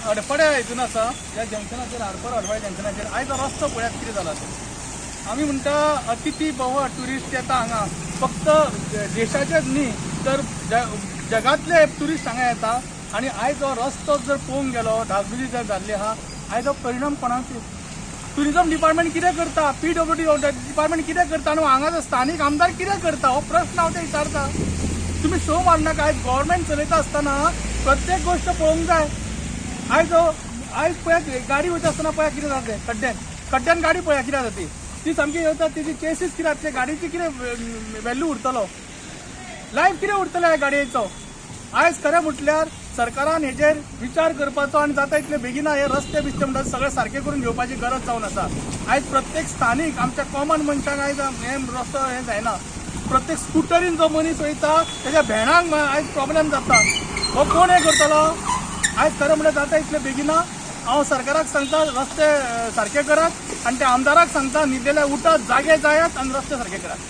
अडपड्या हितून आसा ह्या जंक्शनाचेर आरपार अडपड्या जंक्शनाचेर आयज रस्तो पळयात कितें जाला तो. आमी म्हणटा अतिथी भव ट्युरिस्ट येता हांगा फक्त देशाचेच न्ही तर जगातले ट्युरिस्ट हांगा येता आनी आयज हो रस्तो जर पळोवंक गेलो धागुली जर जाल्ली आहा आयज हो परिणाम कोणाचेर. टुरिजम डिपार्टमेंट कितें करता, PWD डिपार्टमेंट कितें करता आनी हांगाचो स्थानीक आमदार कितें करता हो प्रश्न हांव ते विचारता. तुम्ही शो मारनाका. आयज गव्हर्मेंट चलयता आसतना प्रत्येक गोष्ट पळोवंक जाय. आयज पळया गाडी वयता आसतना पळया कितें जाता खड्ड्यान गाडी पळया कितें जाता ती सामकी येता तेजी चेसीस कितें जातले गाडयेची कितें व्हॅल्यू उरतलो लायफ कितें उरतलो ह्या गाडयेचो. आयज खरें म्हटल्यार सरकारान हेजेर विचार करपाचो आनी जाता इतले बेगिना हे रस्ते बिस्ते म्हणटा सगळे सारखे करून घेवपाची गरज जावन आसा. आयज प्रत्येक स्थानीक आमच्या कॉमन मनशाक आयज हे रस्तो हे जायना. प्रत्येक स्कुटरीन जो मनीस वयता तेज्या भेणांक आयज प्रॉब्लेम जाता. हो कोण हे करतलो. आयज खरें म्हणल्यार जाता इतले बेगिना हांव सरकाराक सांगता रस्ते सारखे करात आनी त्या आमदाराक सांगता न्हिदलेले उठत जागे जायात आनी रस्ते सारखे करात.